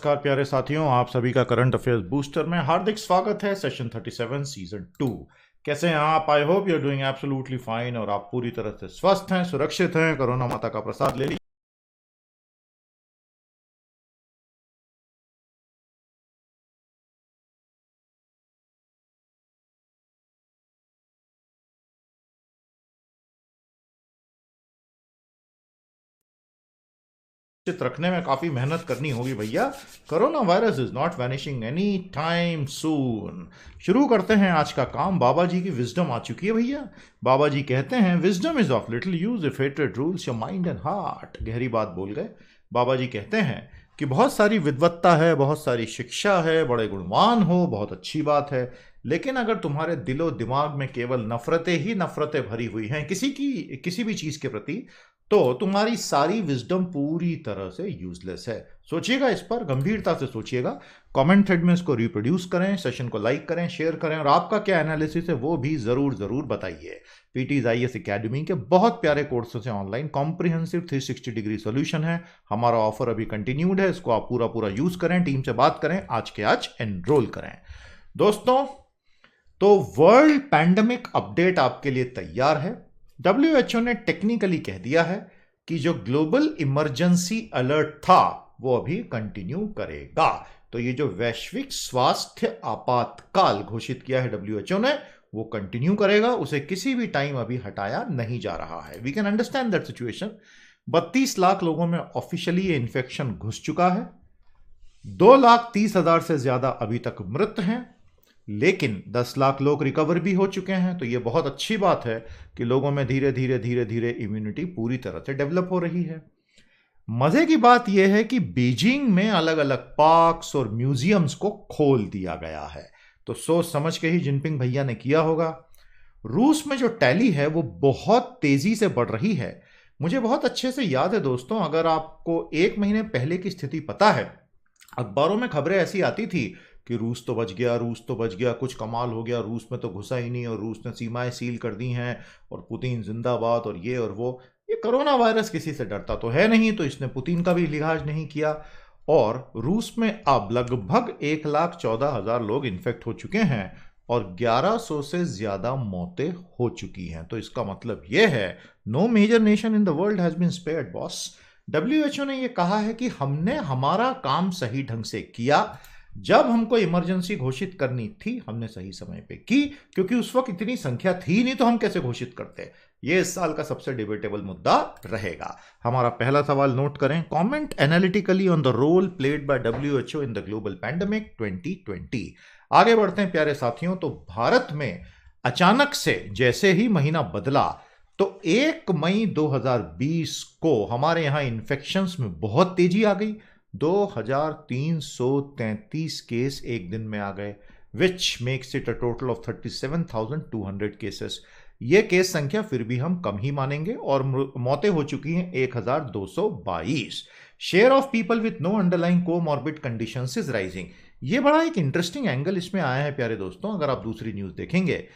नमस्कार प्यारे साथियों, आप सभी का करंट अफेयर्स बूस्टर में हार्दिक स्वागत है। Session 37 season 2। कैसे हैं आप? I hope you are doing absolutely fine और आप पूरी तरह से स्वस्थ हैं, सुरक्षित हैं, कोरोना माता का प्रसाद ले लीजिए। रखने में काफी मेहनत करनी होगी भैया। Corona virus is not vanishing any time soon. शुरू करते हैं आज का काम। बाबा जी की विजडम आ चुकी है भैया। बाबा जी कहते हैं wisdom is of little use if hatred rules your mind and heart. गहरी बात बोल गए। बाबा जी कहते हैं कि बहुत सारी विद्वत्ता है, बहुत सारी शिक्षा है, बड़े गुणवान हो, बहुत अच्छी बात है, लेकिन अगर तुम्हारे दिलो दिमाग में केवल नफरतें ही नफरतें भरी हुई हैं किसी भी चीज के प्रति, तो तुम्हारी सारी विजडम पूरी तरह से यूजलेस है। सोचिएगा, इस पर गंभीरता से सोचिएगा। कमेंट थ्रेड में इसको रिप्रोड्यूस करें, सेशन को लाइक करें, शेयर करें और आपका क्या एनालिसिस है वो भी जरूर बताइए। पीटीज आईएएस एकेडमी के बहुत प्यारे कोर्सेस हैं ऑनलाइन। कॉम्प्रिहेंसिव 360 डिग्री सोल्यूशन है। हमारा ऑफर अभी कंटिन्यूड है, इसको आप पूरा यूज करें, टीम से बात करें, आज के आज एनरोल करें। दोस्तों, तो वर्ल्ड पैंडेमिक अपडेट आपके लिए तैयार है। WHO ने टेक्निकली कह दिया है कि जो ग्लोबल इमरजेंसी अलर्ट था वो अभी कंटिन्यू करेगा। तो ये जो वैश्विक स्वास्थ्य आपातकाल घोषित किया है WHO ने, वो कंटिन्यू करेगा। उसे किसी भी टाइम अभी हटाया नहीं जा रहा है। We can understand that situation. 32 lakh लोगों में ऑफिशियली ये इन्फेक्शन घुस चुका है। 2,30,000 से ज्यादा अभी तक मृत हैं, लेकिन 10 लाख लोग रिकवर भी हो चुके हैं। तो ये बहुत अच्छी बात है कि लोगों में धीरे धीरे इम्यूनिटी पूरी तरह से डेवलप हो रही है। मजे की बात यह है कि बीजिंग में अलग अलग पार्क्स और म्यूजियम्स को खोल दिया गया है। तो सोच समझ के ही जिनपिंग भैया ने किया होगा। रूस में जो टैली है वो बहुत तेजी से बढ़ रही है। मुझे बहुत अच्छे से याद है दोस्तों, अगर आपको 1 महीने पहले की स्थिति पता है, अखबारों में खबरें ऐसी आती थी कि रूस तो बच गया, कुछ कमाल हो गया, रूस में तो घुसा ही नहीं और रूस ने सीमाएं सील कर दी हैं और पुतिन जिंदाबाद और ये और वो। ये कोरोना वायरस किसी से डरता तो है नहीं, तो इसने पुतिन का भी लिहाज नहीं किया। और रूस में अब लगभग 1,14,000 लोग इन्फेक्ट हो चुके हैं और 1100 से ज्यादा मौतें हो चुकी हैं। तो इसका मतलब यह है, no major nation in the world has been spared boss. WHO ने यह कहा है कि हमने हमारा काम सही ढंग से किया। जब हमको इमरजेंसी घोषित करनी थी, हमने सही समय पे की, क्योंकि उस वक्त इतनी संख्या थी नहीं, तो हम कैसे घोषित करते। ये इस साल का सबसे डिबेटेबल मुद्दा रहेगा। हमारा पहला सवाल नोट करें। Comment analytically on the role played by WHO in the global pandemic 2020। आगे बढ़ते हैं प्यारे साथियों। तो भारत में अचानक से जैसे ही महीना बदला, तो 1 मई 2020 को हमारे यहां इन्फेक्शंस में बहुत तेजी आ गई। 2,333 केस एक दिन में आ गए, which makes it a total of 37,200 cases. ये केस संख्या फिर भी हम कम ही मानेंगे और मौतें हो चुकी हैं 1,222। Share of people with no underlying comorbid conditions is rising. ये बड़ा एक इंटरेस्टिंग एंगल इसमें आया है प्यारे दोस्तों। अगर आप दूसरी न्यूज देखेंगे,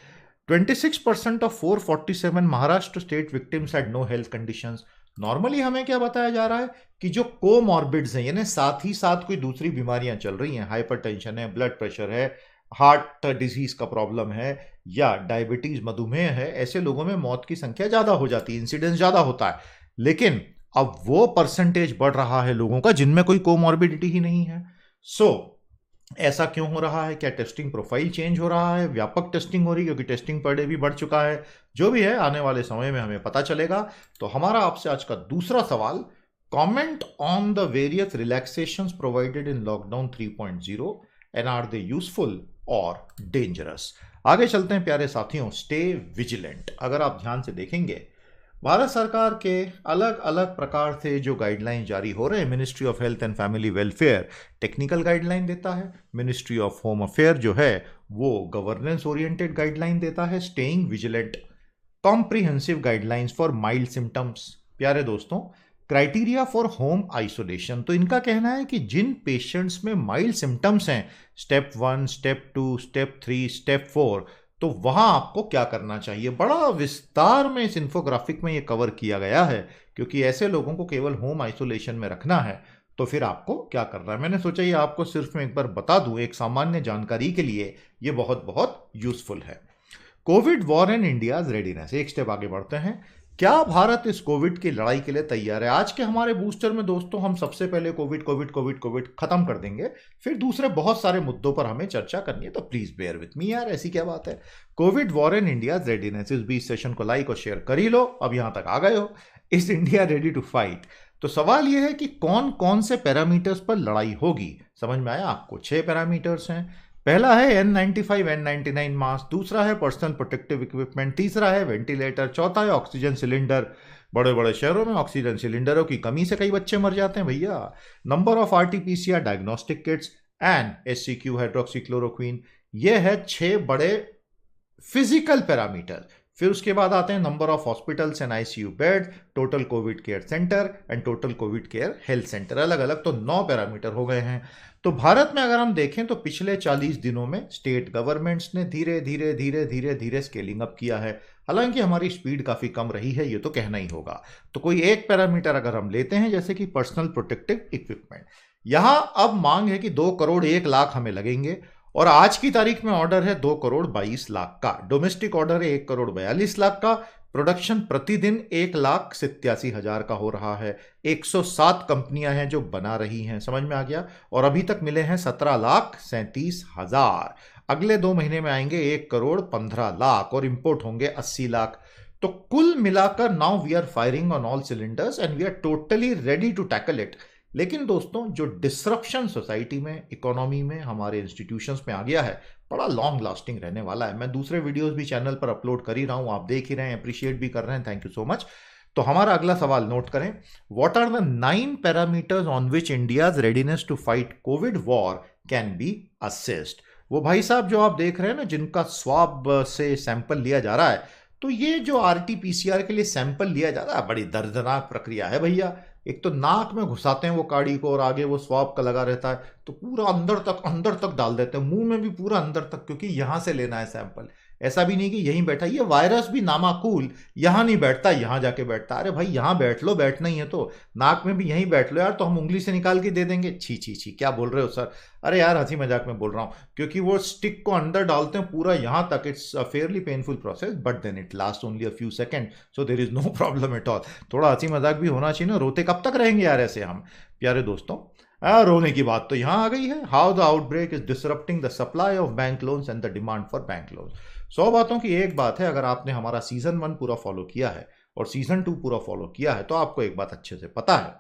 26% of 447 Maharashtra state victims had no health conditions. Normally हमें क्या बताया जा रहा है कि जो कोमॉर्बिड्स हैं, यानी साथ ही साथ कोई दूसरी बीमारियां चल रही हैं, हाइपरटेंशन है, ब्लड प्रेशर है, हार्ट डिजीज का प्रॉब्लम है या डायबिटीज मधुमेह है, ऐसे लोगों में मौत की संख्या ज्यादा हो जाती है, इंसिडेंस ज्यादा होता है। लेकिन अब वो परसेंटेज बढ़ रहा है लोगों का जिनमें कोई कोमॉर्बिडिटी ही नहीं है। ऐसा क्यों हो रहा है? क्या टेस्टिंग प्रोफाइल चेंज हो रहा है? व्यापक टेस्टिंग हो रही है? क्योंकि टेस्टिंग पर डे भी बढ़ चुका है। जो भी है, आने वाले समय में हमें पता चलेगा। तो हमारा आपसे आज का दूसरा सवाल, comment on the various relaxations provided in lockdown 3.0 and are they useful और डेंजरस। आगे चलते हैं प्यारे साथियों। Stay vigilant. अगर आप ध्यान से देखेंगे, भारत सरकार के अलग अलग प्रकार से जो गाइडलाइन जारी हो रहे हैं, ministry of health and family welfare technical guideline देता है, मिनिस्ट्री ऑफ होम अफेयर जो है वो गवर्नेंस ओरिएंटेड गाइडलाइन देता है, staying vigilant, comprehensive guidelines for mild symptoms. प्यारे दोस्तों, क्राइटेरिया फॉर होम आइसोलेशन, तो इनका कहना है कि जिन पेशेंट्स में माइल्ड सिम्टम्स हैं, स्टेप 1, स्टेप 2, स्टेप 3, स्टेप 4, तो वहां आपको क्या करना चाहिए। बड़ा विस्तार में इस इंफोग्राफिक में ये कवर किया गया है, क्योंकि ऐसे लोगों को केवल होम आइसोलेशन में रखना है। तो फिर आपको क्या करना है, मैंने सोचा ये आपको सिर्फ मैं एक बार बता दूं, एक सामान्य जानकारी के लिए ये बहुत बहुत यूजफुल है। COVID war and India's readiness, एक स्टेप आगे बढ़ते हैं। क्या भारत इस कोविड की लड़ाई के लिए तैयार है? आज के हमारे बूस्टर में दोस्तों हम सबसे पहले कोविड कोविड कोविड कोविड खत्म कर देंगे, फिर दूसरे बहुत सारे मुद्दों पर हमें चर्चा करनी है, तो प्लीज बेयर विथ मी यार, ऐसी क्या बात है। COVID war and India's readiness, इस बीच सेशन को लाइक और शेयर कर ही लो, अब यहां तक आ गए हो। Is India ready to fight? तो सवाल यह है कि कौन कौन से पैरामीटर्स पर लड़ाई होगी। समझ में आया आपको? 6 पैरामीटर्स हैं। पहला है N95 N99 मास्क, दूसरा है पर्सनल प्रोटेक्टिव इक्विपमेंट, तीसरा है वेंटिलेटर, चौथा है ऑक्सीजन सिलेंडर। बड़े बड़े शहरों में ऑक्सीजन सिलेंडरों की कमी से कई बच्चे मर जाते हैं भैया। Number of RT-PCR diagnostic Kitts and SCQ hydroxychloroquine. ये है 6 बड़े फिजिकल पैरामीटर। फिर उसके बाद आते हैं number of hospitals and ICU bed, total Covid care centre and total Covid care health centre. अलग अलग तो 9 पैरामीटर हो गए हैं। तो भारत में अगर हम देखें तो पिछले 40 दिनों में स्टेट गवर्नमेंट्स ने धीरे धीरे धीरे धीरे धीरे स्केलिंग अप किया है। हालांकि हमारी स्पीड काफी कम रही है, ये तो कहना ही होगा। तो कोई एक पैरामीटर अगर हम लेते हैं जैसे कि पर्सनल प्रोटेक्टिव इक्विपमेंट, यहां अब मांग है कि 2 करोड़ 1 लाख हमें लगेंगे, और आज की तारीख में ऑर्डर है 2 करोड़ 22 लाख का। डोमेस्टिक ऑर्डर है 1 करोड़ 42 लाख का। प्रोडक्शन प्रतिदिन 1,87,000 का हो रहा है। 107 कंपनियां हैं जो बना रही हैं, समझ में आ गया। और अभी तक मिले हैं 17,37,000। अगले 2 महीने में आएंगे 1 करोड़ 15 लाख और इंपोर्ट होंगे 80 लाख। तो कुल मिलाकर now we are firing on all cylinders and we are totally ready to tackle it. लेकिन दोस्तों जो डिसरप्शन सोसाइटी में, इकोनॉमी में, हमारे इंस्टीट्यूशंस में आ गया है, बड़ा लॉन्ग लास्टिंग रहने वाला है। मैं दूसरे वीडियोस भी चैनल पर अपलोड कर ही रहा हूं, आप देख ही रहे हैं, अप्रिशिएट भी कर रहे हैं, थैंक यू सो मच। तो हमारा अगला सवाल नोट करें, what are the 9 parameters on which India's readiness to fight COVID war can be assessed. वो भाई साहब जो आप देख रहे हैं ना, जिनका स्वाब से सैंपल लिया जा रहा है, तो ये जो RT-PCR के लिए सैंपल लिया जा रहा है, बड़ी दर्दनाक प्रक्रिया है भैया। एक तो नाक में घुसाते हैं वो काड़ी को और आगे वो स्वाब का लगा रहता है, तो पूरा अंदर तक डाल देते हैं, मुंह में भी पूरा अंदर तक, क्योंकि यहां से लेना है सैंपल। ऐसा भी नहीं कि यहीं बैठा, ये वायरस भी नामाकूल यहां नहीं बैठता, यहां जाके बैठता। अरे भाई यहां बैठ लो, बैठना ही है तो नाक में भी यहीं बैठ लो यार, तो हम उंगली से निकाल के दे देंगे। छी छी छी, क्या बोल रहे हो सर? अरे यार हंसी मजाक में बोल रहा हूं, क्योंकि वो स्टिक को अंदर डालते हैं पूरा यहां तक। It's a fairly painful process but then it last only a few second, so there is no problem at all. थोड़ा हंसी मजाक भी होना चाहिए ना, रोते कब तक रहेंगे यार ऐसे हम। प्यारे दोस्तों, रोने की बात तो यहां आ गई है। How the outbreak is disrupting the supply of bank loans and the demand for bank loans. 100 बातों की एक बात है, अगर आपने हमारा सीजन 1 पूरा फॉलो किया है और सीजन 2 पूरा फॉलो किया है तो आपको एक बात अच्छे से पता है,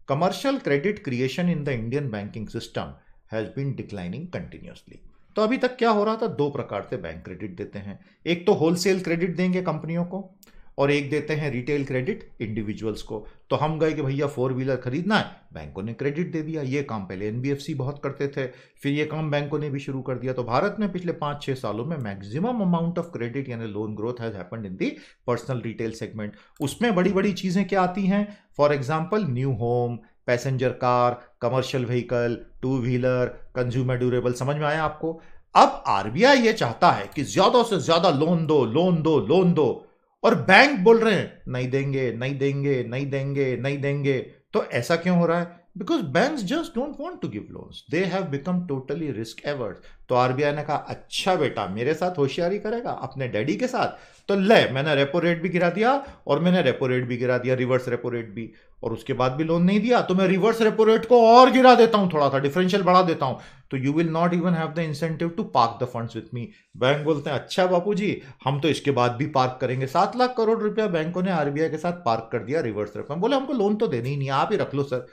commercial credit creation in the Indian banking system has been declining continuously. तो अभी तक क्या हो रहा था, 2 प्रकार से बैंक क्रेडिट देते हैं। एक तो होलसेल क्रेडिट देंगे कंपनियों को, और एक देते हैं रिटेल क्रेडिट इंडिविजुअल्स को। तो हम गए कि भैया 4 व्हीलर खरीदना है, बैंकों ने क्रेडिट दे दिया। ये काम पहले NBFC बहुत करते थे, फिर ये काम बैंकों ने भी शुरू कर दिया। तो भारत में पिछले 5-6 सालों में मैक्सिमम अमाउंट ऑफ क्रेडिट यानी loan growth has happened in the personal retail segment. उसमें बड़ी बड़ी चीजें क्या आती हैं, for example new home, passenger car, commercial vehicle, 2 wheeler, consumer durable. समझ में आया आपको? अब RBI ये चाहता है कि ज्यादा से ज्यादा लोन दो, लोन दो, लोन दो, और बैंक बोल रहे हैं नहीं देंगे, नहीं देंगे, नहीं देंगे, नहीं देंगे। तो ऐसा क्यों हो रहा है? Because banks just don't want to give loans, they have become totally risk averse. तो RBI ने कहा अच्छा बेटा मेरे साथ होशियारी करेगा अपने डैडी के साथ, तो ले मैंने रेपो रेट भी गिरा दिया, और मैंने रेपो रेट भी गिरा दिया, रिवर्स रेपो रेट भी, और उसके बाद भी लोन नहीं दिया तो मैं रिवर्स रेपो रेट को और गिरा देता हूं, थोड़ा सा डिफरेंशियल बढ़ा देता हूं, तो you will not even have the incentive to park the funds with me. Bank बोलते हैं अच्छा बापूजी हम तो इसके बाद भी पार्क करेंगे। 7 लाख करोड़ रुपया बैंकों ने RBI के साथ पार्क कर दिया रिवर्स रेपो। बोले हमको लोन तो देनी ही नहीं, आप ही रख लो sir.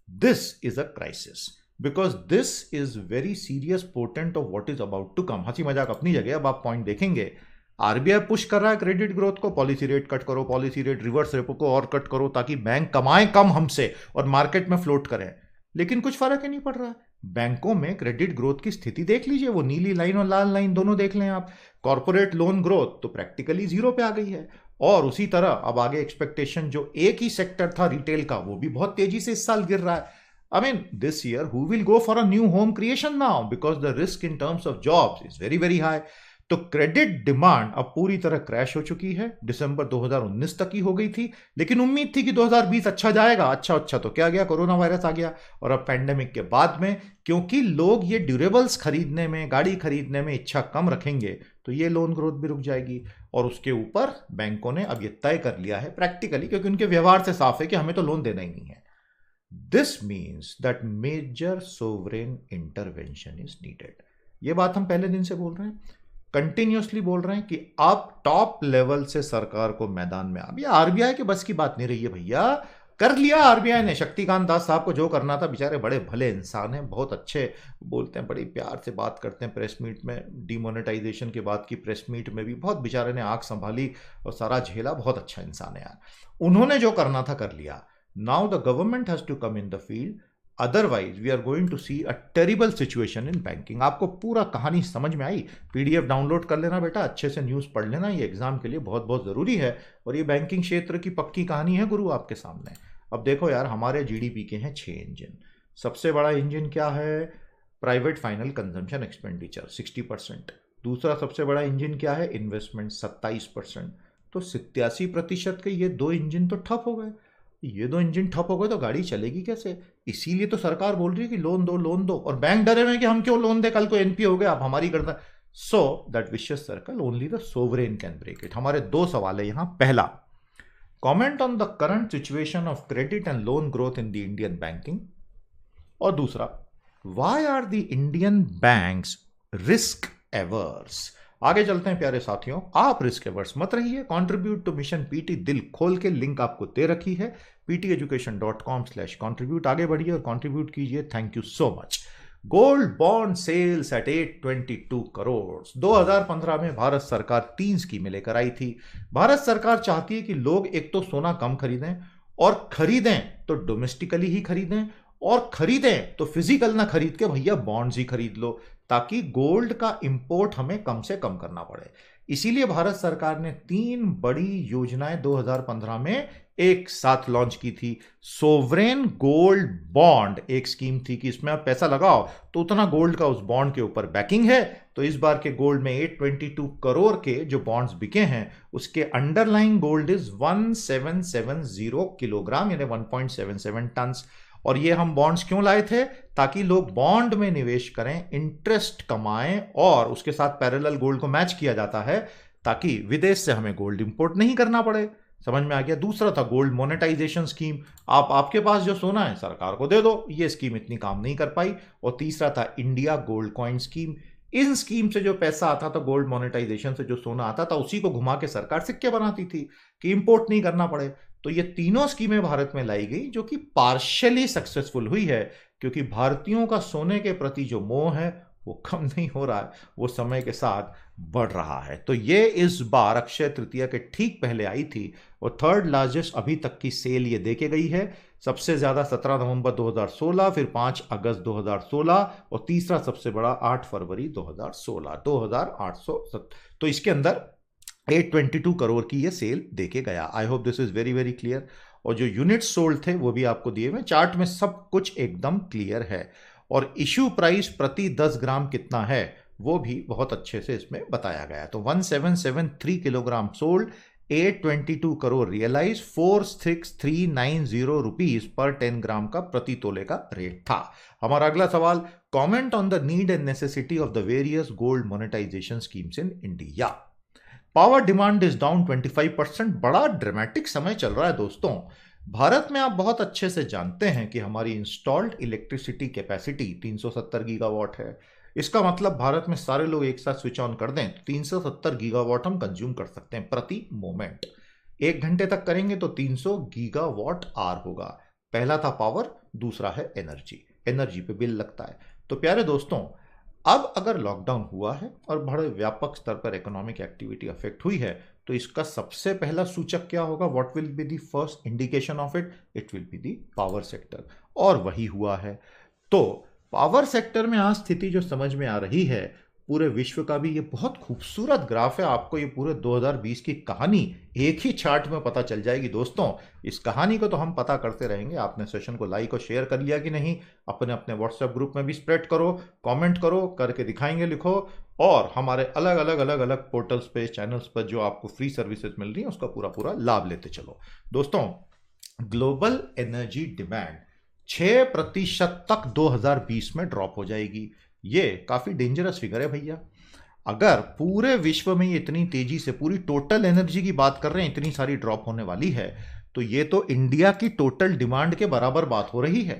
This is a crisis because this is very serious portent of what is about to come. हंसी मजाक अपनी जगह, अब आप पॉइंट देखेंगे, RBI पुश कर रहा है क्रेडिट ग्रोथ को, पॉलिसी रेट कट करो, पॉलिसी रेट रिवर्स रेपो को और कट करो, ताकि बैंक कमाएं कम हमसे और मार्केट में फ्लोट करें। लेकिन कुछ फर्क ही नहीं पड़ रहा है। बैंकों में क्रेडिट ग्रोथ की स्थिति देख लीजिए, वो नीली लाइन और लाल लाइन दोनों देख लें आप। कॉर्पोरेट लोन ग्रोथ तो प्रैक्टिकली 0 पे आ गई है, और उसी तरह अब आगे एक्सपेक्टेशन जो एक ही सेक्टर था रिटेल का, वो भी बहुत तेजी से इस साल गिर रहा है। I mean, this year, who will go for a new home creation now? Because the risk in terms of jobs is very, very high. तो क्रेडिट डिमांड अब पूरी तरह क्रैश हो चुकी है, दिसंबर 2019 तक ही हो गई थी, लेकिन उम्मीद थी कि 2020 अच्छा जाएगा। अच्छा तो क्या गया, कोरोना वायरस आ गया। और अब पैंडेमिक के बाद में क्योंकि लोग ये ड्यूरेबल्स खरीदने में, गाड़ी खरीदने में इच्छा कम रखेंगे, तो ये लोन ग्रोथ भी रुक जाएगी। और उसके ऊपर बैंकों ने अब ये तय कर लिया है प्रैक्टिकली, क्योंकि उनके व्यवहार से साफ है कि हमें तो लोन देना ही नहीं है। This means that major sovereign intervention is needed. ये बात हम पहले दिन से बोल रहे हैं, कंटिन्यूसली बोल रहे हैं कि आप टॉप लेवल से सरकार को मैदान में, अब ये आरबीआई के बस की बात नहीं रही है भैया। कर लिया आरबीआई ने, शक्तिकांत दास साहब को जो करना था, बेचारे बड़े भले इंसान हैं, बहुत अच्छे बोलते हैं, बड़े प्यार से बात करते हैं। प्रेस मीट में, डिमोनेटाइजेशन के बाद की प्रेस मीट में भी बहुत बेचारे ने आंख संभाली और सारा झेला। बहुत अच्छा इंसान है यार। उन्होंने जो करना था कर लिया। Now the government has to come in the field, otherwise we are going to see a terrible situation in banking. आपको पूरा कहानी समझ में आई? पीडीएफ डाउनलोड कर लेना बेटा, अच्छे से न्यूज़ पढ़ लेना, ये एग्जाम के लिए बहुत बहुत ज़रूरी है। और ये बैंकिंग क्षेत्र की पक्की कहानी है गुरु आपके सामने। अब देखो यार, हमारे जीडीपी के हैं 6 इंजन। सबसे बड़ा इंजन क्या है? Private final consumption expenditure 60%। दूसरा सबसे बड़ा इंजन क्या है? इन्वेस्टमेंट 27%। तो 87% के ये 2 इंजन तो ठप हो गए। ये 2 इंजन ठप हो गए तो गाड़ी चलेगी कैसे? इसीलिए तो सरकार बोल रही है कि लोन दो लोन दो, और बैंक डरे हुए कि हम क्यों लोन दे, कल को एनपीए हो गया, आप हमारी करता। So that vicious circle only the sovereign can break it. हमारे 2 सवाल है यहां। पहला, comment on the current situation of credit and loan growth in the Indian banking. और दूसरा, why are the Indian banks risk averse. आगे चलते हैं प्यारे साथियों, आप रिस्क एवर्स मत रहिए। कंट्रीब्यूट टू मिशन पीटी दिल खोल के, लिंक आपको दे रखी है pteducation.com/contribute। आगे बढ़िए और कंट्रीब्यूट कीजिए। Thank you so much. Gold bond sales at 822 crore. 2015 में भारत सरकार 3 स्कीमें लेकर आई थी। भारत सरकार चाहती है कि लोग एक तो सोना कम खरीदें, और खरीदें तो डोमेस्टिकली ही खरीदें, और खरीदें तो फिजिकल ना खरीद के भैया बॉन्ड्स ही खरीद लो, ताकि गोल्ड का इंपोर्ट हमें कम से कम करना पड़े। इसीलिए भारत सरकार ने 3 बड़ी योजनाएं 2015 में एक साथ लॉन्च की थी। सोवरेन गोल्ड बॉन्ड एक स्कीम थी कि इसमें आप पैसा लगाओ तो उतना गोल्ड का उस बॉन्ड के ऊपर बैकिंग है। तो इस बार के गोल्ड में 822 करोड़ के जो बॉन्ड्स बिके हैं, उसके अंडरलाइंग गोल्ड इज 1770 किलोग्राम, यानी 1.77 टन। और ये हम बॉन्ड्स क्यों लाए थे? ताकि लोग बॉन्ड में निवेश करें, इंटरेस्ट कमाएं, और उसके साथ पैरेलल गोल्ड को मैच किया जाता है ताकि विदेश से हमें गोल्ड इंपोर्ट नहीं करना पड़े। समझ में आ गया? दूसरा था गोल्ड मोनेटाइजेशन स्कीम, आपके पास जो सोना है सरकार को दे दो। ये स्कीम इतनी काम नहीं कर पाई। और तीसरा था इंडिया गोल्ड कॉइन स्कीम। इन स्कीम से जो पैसा आता था, गोल्ड मोनेटाइजेशन से जो सोना आता था, उसी को घुमा के सरकार सिक्के बनाती थी कि इंपोर्ट नहीं करना पड़े। तो ये तीनों स्कीमें भारत में लाई गई, जो कि पार्शियली सक्सेसफुल हुई है, क्योंकि भारतीयों का सोने के प्रति जो मोह है वो कम नहीं हो रहा है, वो समय के साथ बढ़ रहा है। तो ये इस बार अक्षय तृतीया के ठीक पहले आई थी, और 3rd लार्जेस्ट अभी तक की सेल ये देके गई है। सबसे ज्यादा 17 नवंबर 2016, फिर 5 अगस्त 2016, और तीसरा सबसे बड़ा 8 फरवरी 2016, 2800। तो इसके अंदर 822 करोड़ की ये सेल देके गया। आई hope this is very very clear. और जो यूनिट सोल्ड थे वो भी आपको दिए हुए चार्ट में, सब कुछ एकदम क्लियर है। और इश्यू प्राइस प्रति 10 ग्राम कितना है वो भी बहुत अच्छे से इसमें बताया गया है। तो 1773 kilogram sold, 822 crore realise, 46390 rupees पर 10 ग्राम का प्रति तोले का रेट था। हमारा अगला सवाल, comment on the need and necessity of the various gold monetisation schemes in India. Power demand is down 25%। बड़ा ड्रामेटिक समय चल रहा है दोस्तों। भारत में आप बहुत अच्छे से जानते हैं कि हमारी इंस्टॉल्ड इलेक्ट्रिसिटी कैपेसिटी 370 गीगावाट है। इसका मतलब भारत में सारे लोग एक साथ स्विच ऑन कर दें तो 370 गीगावाट हम कंज्यूम कर सकते हैं प्रति मोमेंट। 1 घंटे तक करेंगे तो 300 गीगावाट आवर होगा। पहला था पावर, दूसरा है एनर्जी। एनर्जी पे बिल लगता है। तो प्यारे दोस्तों, अब अगर लॉकडाउन हुआ है और बड़े व्यापक स्तर पर इकोनॉमिक एक्टिविटी अफेक्ट हुई है, तो इसका सबसे पहला सूचक क्या होगा? What will be the first indication of it? It will be the power sector, और वही हुआ है। तो पावर सेक्टर में आज स्थिति जो समझ में आ रही है पूरे विश्व का भी, ये बहुत खूबसूरत ग्राफ है। आपको ये पूरे 2020 की कहानी एक ही चार्ट में पता चल जाएगी दोस्तों। इस कहानी को तो हम पता करते रहेंगे। आपने सेशन को लाइक और शेयर कर लिया कि नहीं? अपने अपने व्हाट्सएप ग्रुप में भी स्प्रेड करो, कमेंट करो, करके दिखाएंगे, लिखो। और हमारे अलग अलग अलग अलग पोर्टल्स पे, चैनल्स पर जो आपको फ्री सर्विसेज मिल रही हैं उसका पूरा पूरा लाभ लेते चलो। दोस्तों, ग्लोबल एनर्जी डिमांड 6% तक 2020 में ड्रॉप हो जाएगी। ये काफी डेंजरस फिगर है भैया। अगर पूरे विश्व में ये इतनी तेजी से, पूरी टोटल एनर्जी की बात कर रहे हैं, इतनी सारी ड्रॉप होने वाली है, तो ये तो इंडिया की टोटल डिमांड के बराबर बात हो रही है।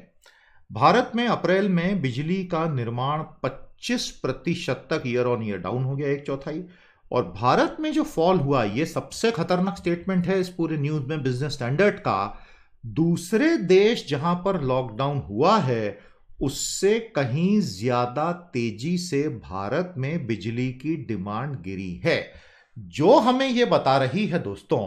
भारत में अप्रैल में बिजली का निर्माण 25% तक ईयर ऑन ईयर डाउन हो गया, 1/4। और भारत में जो फॉल हुआ, ये सबसे खतरनाक स्टेटमेंट है इस पूरे न्यूज में बिजनेस स्टैंडर्ड का। दूसरे देश जहां पर लॉकडाउन हुआ है उससे कहीं ज्यादा तेजी से भारत में बिजली की डिमांड गिरी है, जो हमें यह बता रही है दोस्तों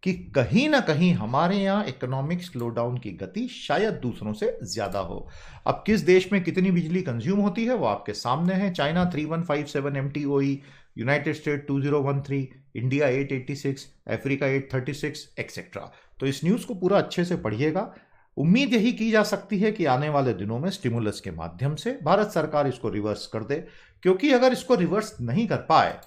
कि कहीं ना कहीं हमारे यहां इकोनॉमिक स्लोडाउन की गति शायद दूसरों से ज्यादा हो। अब किस देश में कितनी बिजली कंज्यूम होती है वो आपके सामने है। China 3157 MTOE, United state 2013, India 886, Africa 836 etcetera. तो इस न्यूज को पूरा अच्छे से पढ़िएगा। उम्मीद यही की जा सकती है कि आने वाले दिनों में स्टिमुलस के माध्यम से भारत सरकार इसको रिवर्स कर दे, क्योंकि अगर इसको रिवर्स नहीं कर पाए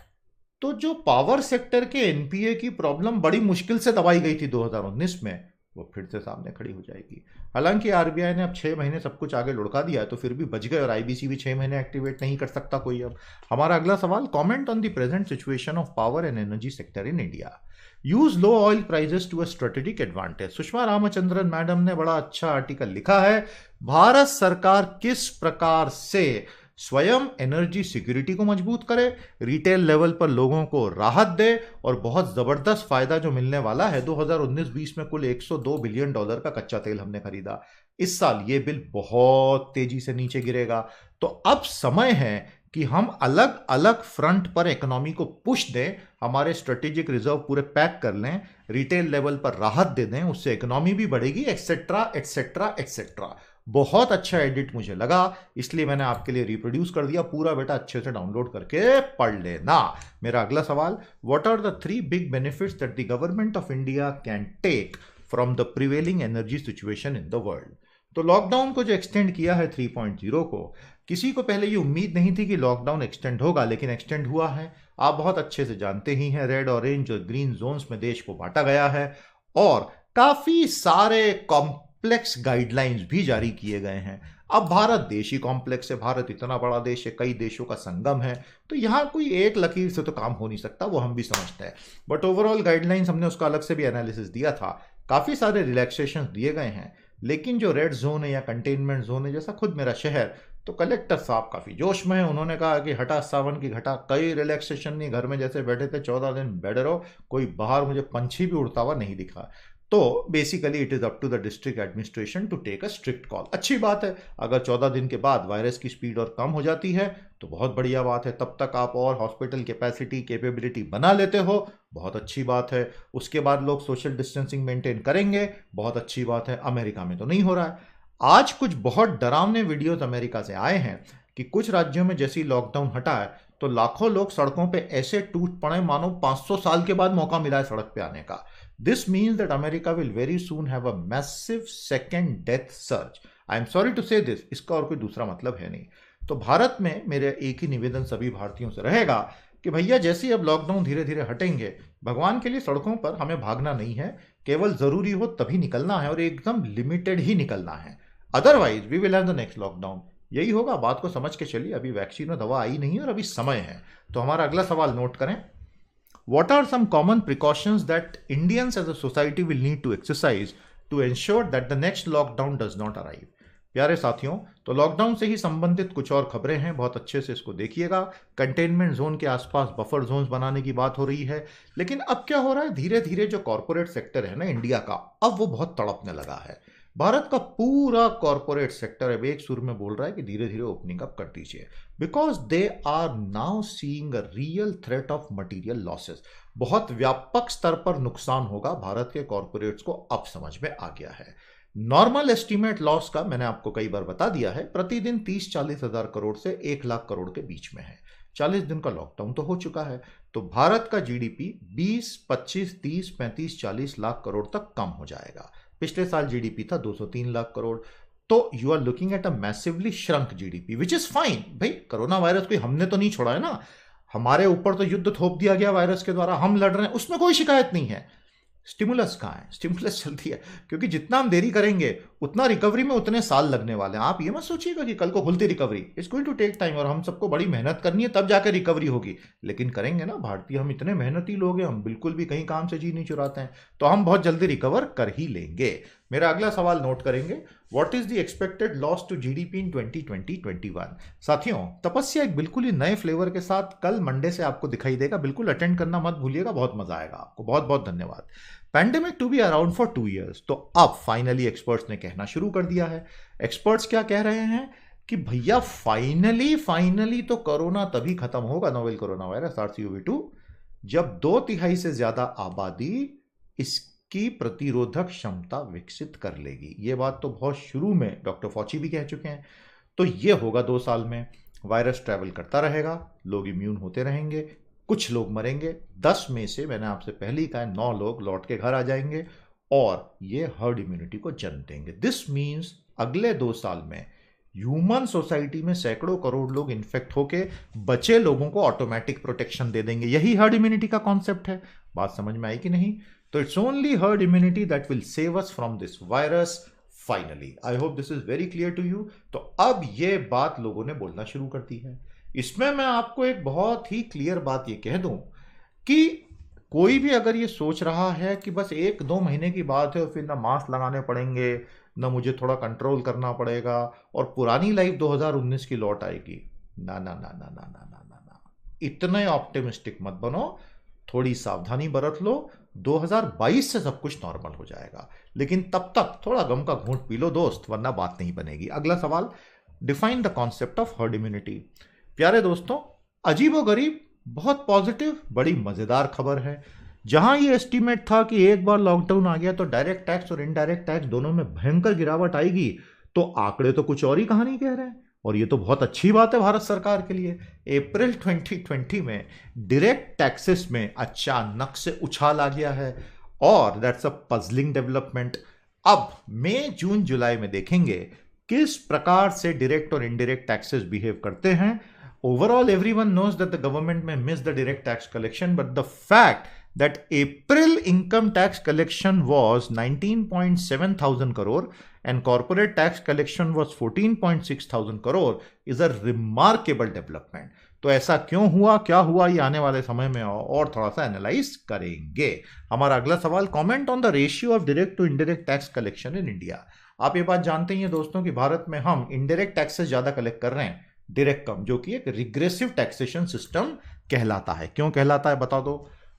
तो जो पावर सेक्टर के एनपीए की प्रॉब्लम बड़ी मुश्किल से दबाई गई थी 2019 में, वो फिर से सामने खड़ी हो जाएगी। हालांकि आरबीआई ने अब 6 महीने सब कुछ आगे लुढ़का दिया है, तो फिर भी बच गए, और आईबीसी भी 6 महीने एक्टिवेट नहीं कर सकता कोई। अब हमारा अगला सवाल, comment on the present situation of power and energy sector in India, use low oil prices to a strategic advantage. Sushma Ramachandran madam ने बड़ा अच्छा आर्टिकल लिखा है। भारत सरकार किस प्रकार से स्वयं एनर्जी सिक्योरिटी को मजबूत करे, रिटेल लेवल पर लोगों को राहत दे, और बहुत जबरदस्त फायदा जो मिलने वाला है। 2019-20 में कुल $102 बिलियन का कच्चा तेल हमने खरीदा। इस साल ये बिल बहुत तेजी से नीचे गिरेगा। तो अब समय है कि हम अलग अलग फ्रंट पर इकोनॉमी को पुश दें, हमारे स्ट्रेटेजिक रिजर्व पूरे पैक कर लें, रिटेल लेवल पर राहत दे दें, उससे इकोनॉमी भी बढ़ेगी, एक्सेट्रा एक्सेट्रा एक्सेट्रा। बहुत अच्छा एडिट मुझे लगा, इसलिए मैंने आपके लिए रिप्रोड्यूस कर दिया। पूरा बेटा अच्छे से डाउनलोड करके पढ़ लेना। मेरा अगला सवाल, what are the 3 big benefits that the government of India can take from the prevailing energy situation in the world. तो लॉकडाउन को जो एक्सटेंड किया है 3.0 को, किसी को पहले ये उम्मीद नहीं थी कि लॉकडाउन एक्सटेंड होगा, लेकिन एक्सटेंड हुआ है। आप बहुत अच्छे से जानते ही हैं, रेड, ऑरेंज और ग्रीन जोन्स में देश को बांटा गया है, और काफी सारे कॉम्प्लेक्स गाइडलाइंस भी जारी किए गए हैं। अब भारत देश ही कॉम्प्लेक्स है, भारत इतना बड़ा देश है, कई देशों का संगम है, तो यहां कोई एक लकीर से तो काम हो नहीं सकता, वो हम भी समझते हैं। बट ओवरऑल गाइडलाइंस हमने उसका अलग से भी एनालिसिस दिया था, काफी सारे रिलैक्सेशन दिए गए हैं। लेकिन जो रेड जोन है या कंटेनमेंट जोन है, जैसा खुद मेरा शहर, तो कलेक्टर साहब काफी जोश में है। उन्होंने कहा कि हटा सावन की घटा, कई रिलैक्सेशन नहीं, घर में जैसे बैठे थे 14 दिन बैठे रहो, कोई बाहर मुझे पंछी भी उड़ता हुआ नहीं दिखा। तो basically it is up to the district administration to take a strict call. अच्छी बात है, अगर 14 दिन के बाद वायरस की स्पीड और कम हो जाती है तो बहुत बढ़िया बात है। तब तक आप और हॉस्पिटल कैपेसिटी, कैपेबिलिटी बना लेते हो, बहुत अच्छी बात है। उसके बाद लोग सोशल डिस्टेंसिंग मेंटेन करेंगे, बहुत अच्छी बात है। अमेरिका में तो नहीं हो रहा है। आज कुछ बहुत डरावने वीडियोस अमेरिका से आए हैं कि कुछ राज्यों में जैसे ही लॉकडाउन हटा है तो लाखों लोग सड़कों पे ऐसे टूट पड़े मानो 500 साल के बाद मौका मिला है सड़क पे आने का। This means that America will very soon have a massive second death surge. I am sorry to say this, इसका और कोई दूसरा मतलब है नहीं। तो भारत में मेरे एक ही निवेदन सभी भारतीयों से रहेगा कि भैया जैसे ही अब लॉकडाउन धीरे धीरे हटेंगे, भगवान के लिए सड़कों पर हमें भागना नहीं है, केवल जरूरी हो तभी निकलना है, और एकदम लिमिटेड ही निकलना है। Otherwise we will have the next lockdown. यही होगा, बात को समझ के चलिए। अभी वैक्सीन और दवा आई नहीं है और अभी समय है। तो हमारा अगला सवाल नोट करें, what are some common precautions that Indians as a society will need to exercise to ensure that the next lockdown does not arrive? प्यारे साथियों, तो लॉकडाउन से ही संबंधित कुछ और खबरें हैं, बहुत अच्छे से इसको देखिएगा। कंटेनमेंट जोन के आसपास बफर जोन्स बनाने की बात हो रही है, लेकिन अब क्या हो रहा है, धीरे धीरे जो कॉर्पोरेट सेक्टर है ना इंडिया का, अब वो बहुत तड़पने लगा है। भारत का पूरा कॉर्पोरेट सेक्टर अब एक सुर में बोल रहा है कि धीरे धीरे ओपनिंग अप कर दीजिए, because they are now seeing a real threat of material losses. बहुत व्यापक स्तर पर नुकसान होगा, भारत के कॉर्पोरेट्स को अब समझ में आ गया है। नॉर्मल एस्टीमेट लॉस का मैंने आपको कई बार बता दिया है, प्रतिदिन 30-40 हजार करोड़ से 1 लाख करोड़ के बीच में है। 40 दिन का लॉकडाउन तो हो चुका है, तो भारत का जीडीपी 20, 25, 30, 35, 40 लाख करोड़ तक कम हो जाएगा। पिछले साल जीडीपी था 203 लाख करोड़। तो you are looking at a massively shrunk GDP, which is fine. भाई कोरोना वायरस कोई हमने तो नहीं छोड़ा है ना। हमारे ऊपर तो युद्ध थोप दिया गया वायरस के द्वारा, हम लड़ रहे हैं, उसमें कोई शिकायत नहीं है। स्टिमुलस कहाँ है? स्टिमुलस चलती है, क्योंकि जितना हम देरी करेंगे उतना रिकवरी में उतने साल लगने वाले हैं। आप ये मत सोचिएगा कि कल को खुलती recovery, it's going to take time, और हम सबको बड़ी मेहनत करनी है तब जाकर रिकवरी होगी। लेकिन करेंगे ना, भारतीय हम इतने मेहनती लोग हैं, हम बिल्कुल भी कहीं काम से जी नहीं चुराते हैं, तो हम बहुत जल्दी रिकवर कर ही लेंगे। मेरा अगला सवाल नोट करेंगे, what is the expected loss to GDP in 2020-21? साथियों, तपस्या एक बिल्कुल ही नए फ्लेवर के साथ कल मंडे से आपको दिखाई देगा, बिल्कुल अटेंड करना मत भूलिएगा, बहुत मजा आएगा आपको। बहुत बहुत धन्यवाद। Pandemic to be around for 2 years, तो अब फाइनली एक्सपर्ट्स ने कहना शुरू कर दिया है। एक्सपर्ट्स क्या कह रहे हैं कि भैया फाइनली तो कोरोना तभी खत्म होगा, नोवेल कोरोना वायरस SARS-CoV-2, जब 2/3 से ज्यादा आबादी इसकी प्रतिरोधक क्षमता विकसित कर लेगी। यह बात तो बहुत शुरू में डॉक्टर फॉची भी कह चुके हैं। तो यह होगा 2 साल में। वायरस ट्रैवल करता रहेगा, लोग इम्यून होते रहेंगे, कुछ लोग मरेंगे, 10 में से मैंने आपसे पहले ही कहा 9 लोग लौट के घर आ जाएंगे और ये हर्ड इम्यूनिटी को जन्म देंगे। दिस मीन्स अगले 2 साल में ह्यूमन सोसाइटी में सैकड़ों करोड़ लोग इन्फेक्ट होके बचे लोगों को ऑटोमेटिक प्रोटेक्शन दे देंगे। यही हर्ड इम्यूनिटी का कॉन्सेप्ट है। बात समझ में आई कि नहीं? तो it's only herd immunity that will save us from this virus finally. I hope this is very clear to you. तो अब ये बात लोगों ने बोलना शुरू कर दी है। इसमें मैं आपको एक बहुत ही क्लियर बात ये कह दूं कि कोई भी अगर ये सोच रहा है कि बस 1-2 महीने की बात है और फिर ना मास्क लगाने पड़ेंगे, ना मुझे थोड़ा कंट्रोल करना पड़ेगा और पुरानी लाइफ 2019 की लौट आएगी, ना ना ना ना ना ना ना ना ना, इतने ऑप्टिमिस्टिक मत बनो। थोड़ी सावधानी बरत लो, 2022 से सब कुछ नॉर्मल हो जाएगा। लेकिन तब तक थोड़ा गम का घूंट पी लो दोस्त, वरना बात नहीं बनेगी। अगला सवाल, define the concept of herd immunity. प्यारे दोस्तों, अजीबोगरीब, बहुत पॉजिटिव, बड़ी मजेदार खबर है। जहां ये एस्टीमेट था कि एक बार लॉकडाउन आ गया तो डायरेक्ट टैक्स और इनडायरेक्ट टैक्स दोनों में भयंकर गिरावट आएगी, तो आंकड़े तो कुछ और ही कहानी कह रहे हैं। और ये तो बहुत अच्छी बात है भारत सरकार के लिए। अप्रैल 2020 में डायरेक्ट टैक्सेस में अचानक से उछाल आ गया है और दैट्स अ पजलिंग डेवलपमेंट। अब मई, जून, जुलाई में देखेंगे किस प्रकार से डायरेक्ट और इनडायरेक्ट टैक्सेस बिहेव करते हैं। Overall, everyone knows that the government may miss the direct tax collection, but the fact that April income tax collection was 19.7 thousand crore and corporate tax collection was 14.6 thousand crore is a remarkable development. तो ऐसा क्यों हुआ, क्या हुआ, ये आने वाले समय में और थोड़ा सा एनालाइज करेंगे। हमारा अगला सवाल, comment on the ratio of direct to indirect tax collection in India. आप ये बात जानते ही हैं दोस्तों कि भारत में हम इनडायरेक्ट टैक्सेस ज्यादा कलेक्ट कर रहे हैं, डायरेक्ट कम, जो कि एक रिग्रेसिव टैक्सेशन सिस्टम कहलाता है। क्यों कहलाता है बता दो।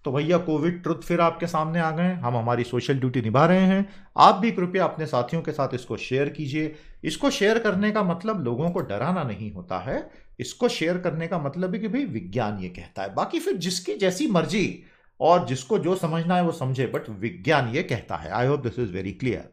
तो भैया कोविड ट्रुथ फिर आपके सामने आ गए, हम हमारी सोशल ड्यूटी निभा रहे हैं। आप भी कृपया अपने साथियों के साथ इसको शेयर कीजिए। इसको शेयर करने का मतलब लोगों को डराना नहीं होता है, इसको शेयर करने का मतलब है कि भाई विज्ञान ये कहता है, बाकी फिर जिसकी जैसी मर्जी और जिसको जो समझना है वो समझे, बट विज्ञान ये कहता है। आई hope this is very clear.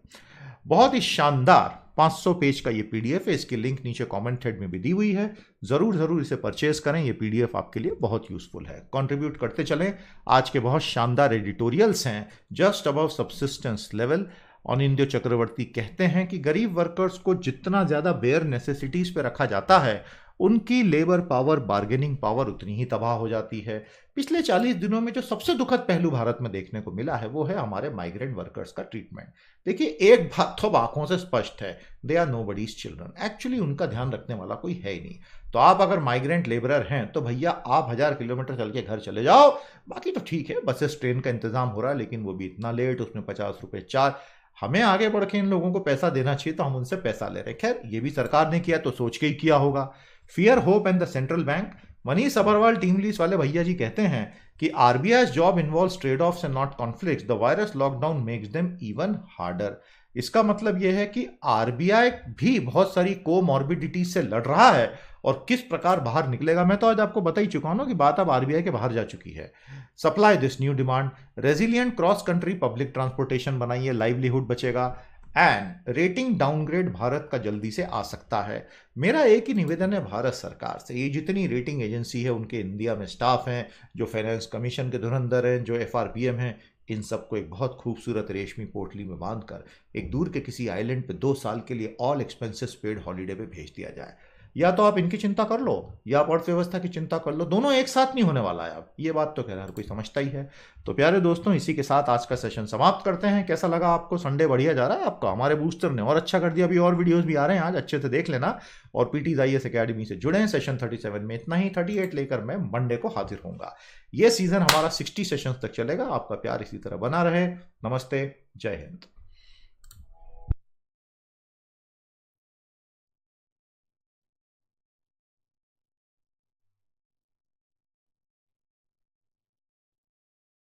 बहुत ही शानदार 500 पेज का ये पीडीएफ है, इसकी लिंक नीचे कमेंट थ्रेड में भी दी हुई है। जरूर इसे परचेज करें, ये पीडीएफ आपके लिए बहुत यूजफुल है। कंट्रीब्यूट करते चलें। आज के बहुत शानदार एडिटोरियल्स हैं। जस्ट अबव सब्सिस्टेंस लेवल, अनिंद्य चक्रवर्ती कहते हैं कि गरीब वर्कर्स को जितना ज्यादा बेयर नेसेसिटीज पे रखा जाता है, उनकी लेबर पावर, बार्गेनिंग पावर उतनी ही तबाह हो जाती है। पिछले 40 दिनों में जो सबसे दुखद पहलू भारत में देखने को मिला है वो है हमारे माइग्रेंट वर्कर्स का ट्रीटमेंट। देखिए, एक बात तो आंखों से स्पष्ट है, they are nobody's children. Actually उनका ध्यान रखने वाला कोई है ही नहीं। तो आप अगर माइग्रेंट लेबरर हैं तो भैया आप 1000 किलोमीटर चल के घर चले जाओ। बाकी तो ठीक है, बसेस ट्रेन का इंतजाम हो रहा है, लेकिन वो भी इतना लेट, उसमें 50 रुपए चार्ज। हमें आगे बढ़ के इन लोगों को पैसा देना चाहिए तो हम उनसे पैसा ले रहे हैं। खैर, ये भी सरकार ने किया तो सोच के ही किया होगा। Fear, hope and the central bank. Manish Agarwal team lease वाले भैया जी कहते हैं कि RBI job involves trade offs and not conflicts, the virus lockdown makes them even harder. इसका मतलब यह है कि आरबीआई भी बहुत सारी कोमॉर्बिडिटीज से लड़ रहा है और किस प्रकार बाहर निकलेगा मैं तो आज आपको बता ही चुका हूं ना कि बात अब आरबीआई के बाहर जा चुकी है। Supply this new demand, resilient cross country public transportation बनाइए, लाइवलीहुड बचेगा। एंड रेटिंग डाउनग्रेड भारत का जल्दी से आ सकता है। मेरा एक ही निवेदन है भारत सरकार से, ये जितनी रेटिंग एजेंसी है, उनके इंडिया में स्टाफ हैं, जो फाइनेंस कमीशन के धुरंधर हैं, जो एफआरपीएम हैं, इन सबको एक बहुत खूबसूरत रेशमी पोटली में बांधकर एक दूर के किसी आइलैंड पे 2 साल के लिए ऑल एक्सपेंसेस पेड हॉलीडे पे भेज दिया जाए। या तो आप इनकी चिंता कर लो या आप अर्थव्यवस्था की चिंता कर लो, दोनों एक साथ नहीं होने वाला है। अब ये बात तो खैर हर कोई समझता ही है। तो प्यारे दोस्तों, इसी के साथ आज का सेशन समाप्त करते हैं। कैसा लगा आपको? संडे बढ़िया जा रहा है आपका? हमारे बूस्टर ने और अच्छा कर दिया। अभी और वीडियोस भी आ रहे हैं, आज अच्छे से देख लेना। और पीटीज आईएएस एकेडमी से जुड़े हैं। सेशन 37 में इतना ही, 38 लेकर मैं मंडे को हाजिर होऊंगा। ये सीजन हमारा 60 सेशन तक चलेगा। आपका प्यार इसी तरह बना रहे। नमस्ते, जय हिंद।